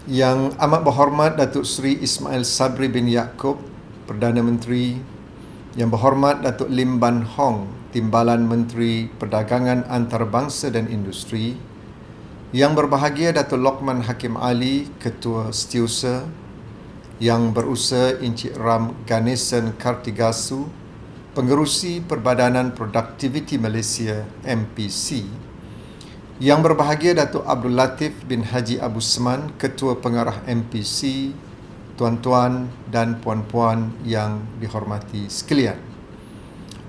Yang amat berhormat Datuk Seri Ismail Sabri bin Yaakob, Perdana Menteri. Yang berhormat Datuk Lim Ban Hong, Timbalan Menteri Perdagangan Antarabangsa dan Industri. Yang berbahagia Datuk Lokman Hakim Ali, Ketua Setiausaha. Yang berusaha Encik Ram Ganesan Kartigasu, Pengerusi Perbadanan Produktiviti Malaysia MPC. Yang berbahagia Datuk Abdul Latif bin Haji Abu Sman, Ketua Pengarah MPC, tuan-tuan dan puan-puan yang dihormati sekalian.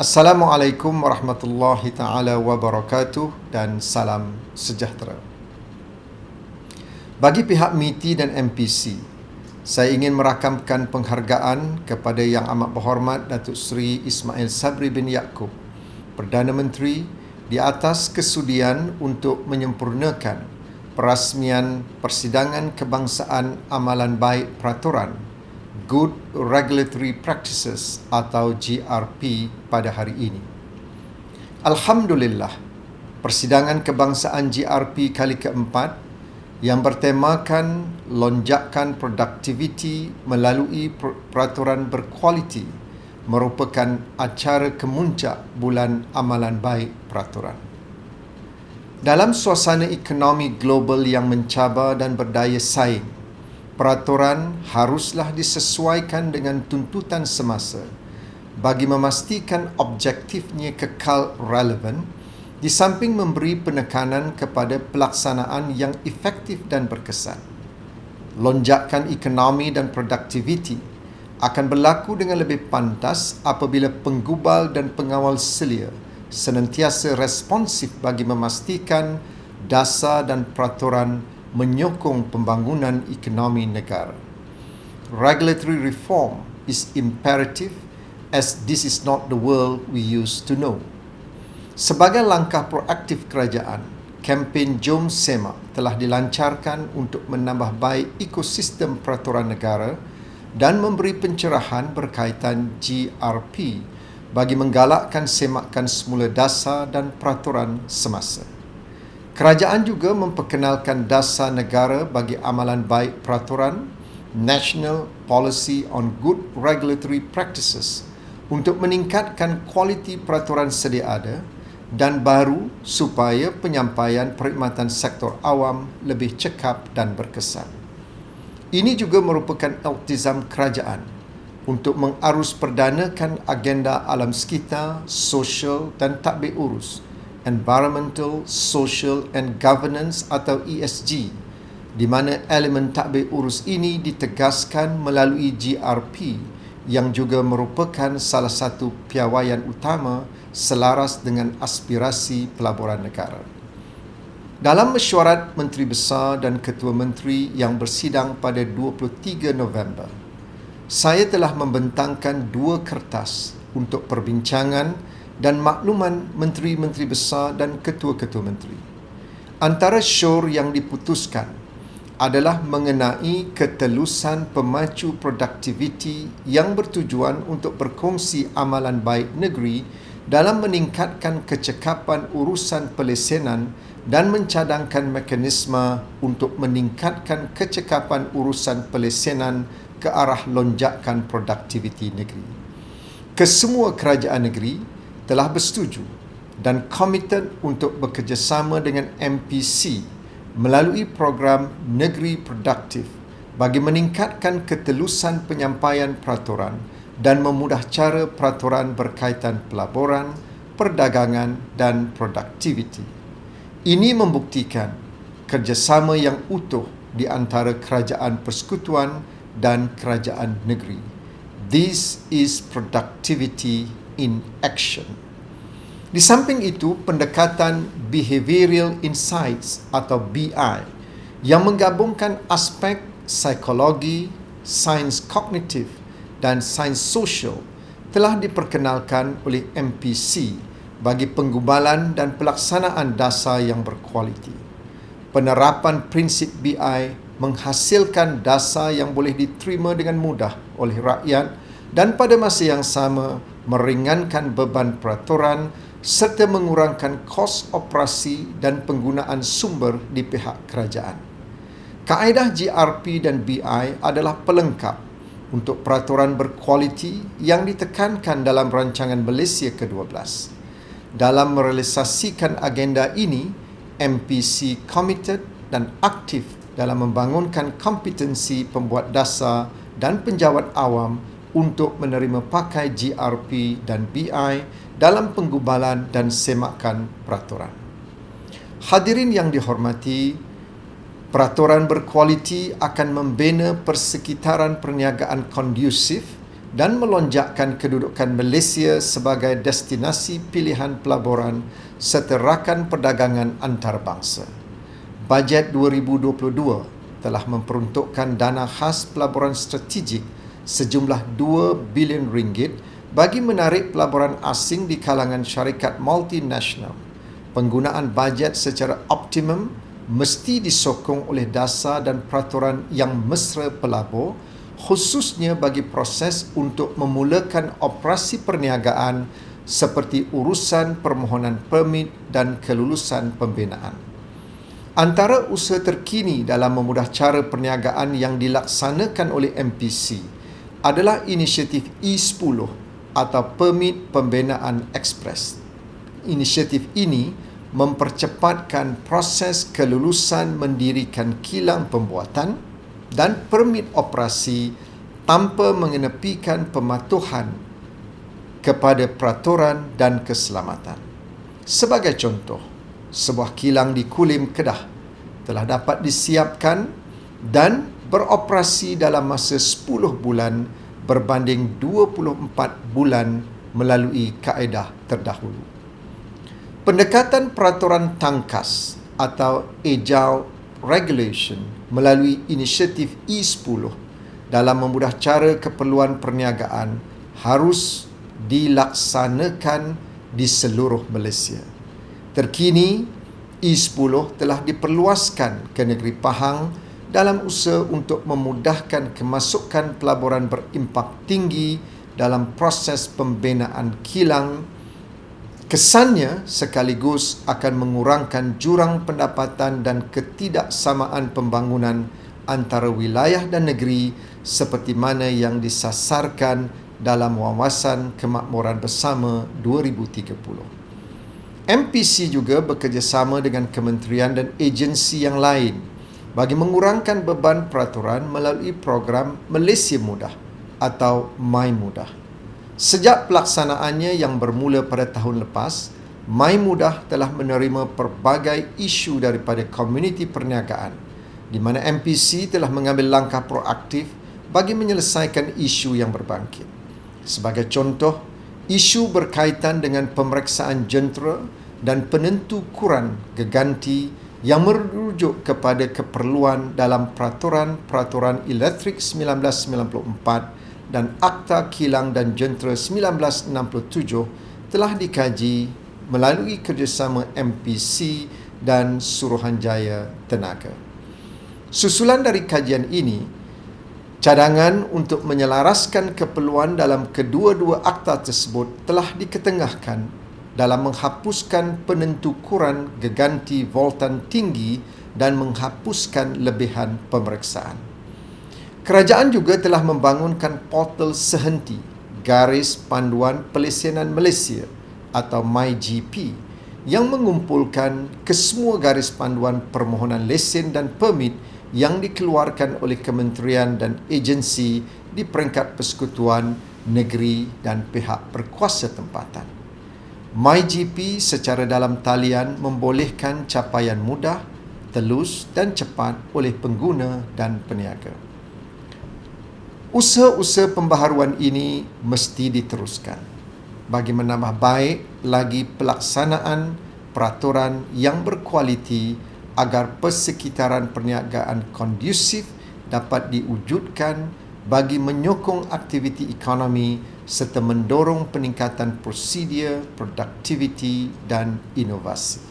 Assalamualaikum warahmatullahi taala wabarakatuh dan salam sejahtera. Bagi pihak MITI dan MPC, saya ingin merakamkan penghargaan kepada Yang Amat Berhormat Datuk Seri Ismail Sabri bin Yaakob, Perdana Menteri, di atas kesudian untuk menyempurnakan perasmian Persidangan Kebangsaan Amalan Baik Peraturan Good Regulatory Practices atau GRP pada hari ini. Alhamdulillah, Persidangan Kebangsaan GRP kali keempat yang bertemakan lonjakan produktiviti melalui peraturan berkualiti merupakan acara kemuncak bulan amalan baik peraturan. Dalam suasana ekonomi global yang mencabar dan berdaya saing, peraturan haruslah disesuaikan dengan tuntutan semasa bagi memastikan objektifnya kekal relevan, di samping memberi penekanan kepada pelaksanaan yang efektif dan berkesan. Lonjakan ekonomi dan produktiviti akan berlaku dengan lebih pantas apabila penggubal dan pengawal selia senantiasa responsif bagi memastikan dasar dan peraturan menyokong pembangunan ekonomi negara. Regulatory reform is imperative as this is not the world we used to know. Sebagai langkah proaktif kerajaan, kempen Jom Semak telah dilancarkan untuk menambah baik ekosistem peraturan negara dan memberi pencerahan berkaitan GRP bagi menggalakkan semakan semula dasar dan peraturan semasa. Kerajaan juga memperkenalkan dasar negara bagi amalan baik peraturan National Policy on Good Regulatory Practices untuk meningkatkan kualiti peraturan sedia ada dan baru supaya penyampaian perkhidmatan sektor awam lebih cekap dan berkesan. Ini juga merupakan iltizam kerajaan untuk mengarus perdanakan agenda alam sekitar, sosial dan tadbir urus, Environmental, Social and Governance atau ESG, di mana elemen tadbir urus ini ditegaskan melalui GRP yang juga merupakan salah satu piawaian utama selaras dengan aspirasi pelaburan negara. Dalam mesyuarat Menteri Besar dan Ketua Menteri yang bersidang pada 23 November, saya telah membentangkan 2 kertas untuk perbincangan dan makluman Menteri-Menteri Besar dan Ketua-Ketua Menteri. Antara syur yang diputuskan adalah mengenai ketelusan pemacu produktiviti yang bertujuan untuk berkongsi amalan baik negeri dalam meningkatkan kecekapan urusan pelesenan dan mencadangkan mekanisme untuk meningkatkan kecekapan urusan pelesenan ke arah lonjakan produktiviti negeri. Kesemua kerajaan negeri telah bersetuju dan komited untuk bekerjasama dengan MPC melalui program Negeri Produktif bagi meningkatkan ketelusan penyampaian peraturan dan memudah cara peraturan berkaitan pelaburan, perdagangan dan produktiviti. Ini membuktikan kerjasama yang utuh di antara kerajaan persekutuan dan kerajaan negeri. This is productivity in action. Di samping itu, pendekatan Behavioral Insights atau BI yang menggabungkan aspek psikologi, sains kognitif dan sains sosial telah diperkenalkan oleh MPC bagi penggubalan dan pelaksanaan dasar yang berkualiti. Penerapan prinsip BI menghasilkan dasar yang boleh diterima dengan mudah oleh rakyat dan pada masa yang sama meringankan beban peraturan serta mengurangkan kos operasi dan penggunaan sumber di pihak kerajaan. Kaedah GRP dan BI adalah pelengkap untuk peraturan berkualiti yang ditekankan dalam Rancangan Malaysia ke-12. Dalam merealisasikan agenda ini, MPC committed dan aktif dalam membangunkan kompetensi pembuat dasar dan penjawat awam untuk menerima pakai GRP dan BI dalam penggubalan dan semakan peraturan. Hadirin yang dihormati, peraturan berkualiti akan membina persekitaran perniagaan kondusif dan melonjakkan kedudukan Malaysia sebagai destinasi pilihan pelaburan serta rakan perdagangan antarabangsa. Bajet 2022 telah memperuntukkan dana khas pelaburan strategik sejumlah 2 bilion ringgit bagi menarik pelaburan asing di kalangan syarikat multinasional. Penggunaan bajet secara optimum mesti disokong oleh dasar dan peraturan yang mesra pelabur, khususnya bagi proses untuk memulakan operasi perniagaan seperti urusan permohonan permit dan kelulusan pembinaan. Antara usaha terkini dalam memudah cara perniagaan yang dilaksanakan oleh MPC adalah inisiatif E10 atau Permit Pembinaan Ekspres. Inisiatif ini mempercepatkan proses kelulusan mendirikan kilang pembuatan dan permit operasi tanpa mengenepikan pematuhan kepada peraturan dan keselamatan. Sebagai contoh, sebuah kilang di Kulim, Kedah telah dapat disiapkan dan beroperasi dalam masa 10 bulan berbanding 24 bulan melalui kaedah terdahulu. Pendekatan peraturan tangkas atau Agile Regulation melalui inisiatif E10 dalam memudah cara keperluan perniagaan harus dilaksanakan di seluruh Malaysia. Terkini, E10 telah diperluaskan ke negeri Pahang dalam usaha untuk memudahkan kemasukan pelaburan berimpak tinggi dalam proses pembinaan kilang. Kesannya sekaligus akan mengurangkan jurang pendapatan dan ketidaksamaan pembangunan antara wilayah dan negeri seperti mana yang disasarkan dalam Wawasan Kemakmuran Bersama 2030. MPC juga bekerjasama dengan kementerian dan agensi yang lain bagi mengurangkan beban peraturan melalui program Malaysia Mudah atau My Mudah. Sejak pelaksanaannya yang bermula pada tahun lepas, My Mudah telah menerima pelbagai isu daripada komuniti perniagaan, di mana MPC telah mengambil langkah proaktif bagi menyelesaikan isu yang berbangkit. Sebagai contoh, isu berkaitan dengan pemeriksaan jentera dan penentu kuran geganti yang merujuk kepada keperluan dalam Peraturan Elektrik 1994 dan Akta Kilang dan Jentera 1967 telah dikaji melalui kerjasama MPC dan Suruhanjaya Tenaga. Susulan dari kajian ini, cadangan untuk menyelaraskan keperluan dalam kedua-dua akta tersebut telah diketengahkan dalam menghapuskan penentu kuran geganti voltan tinggi dan menghapuskan lebihan pemeriksaan. Kerajaan juga telah membangunkan portal sehenti Garis Panduan Pelesenan Malaysia atau MyGP yang mengumpulkan kesemua garis panduan permohonan lesen dan permit yang dikeluarkan oleh kementerian dan agensi di peringkat persekutuan, negeri dan pihak berkuasa tempatan. MyGP secara dalam talian membolehkan capaian mudah, telus dan cepat oleh pengguna dan peniaga. Usaha-usaha pembaharuan ini mesti diteruskan bagi menambah baik lagi pelaksanaan peraturan yang berkualiti agar persekitaran perniagaan kondusif dapat diwujudkan bagi menyokong aktiviti ekonomi serta mendorong peningkatan prosedur, produktiviti dan inovasi.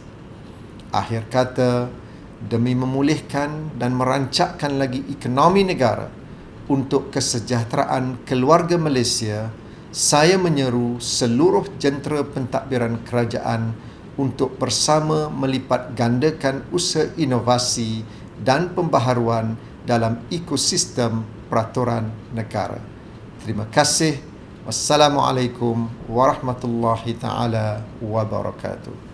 Akhir kata, demi memulihkan dan merancakkan lagi ekonomi negara untuk kesejahteraan keluarga Malaysia, saya menyeru seluruh jentera pentadbiran kerajaan untuk bersama melipat gandakan usaha inovasi dan pembaharuan dalam ekosistem peraturan negara. Terima kasih. Wassalamualaikum warahmatullahi taala wabarakatuh.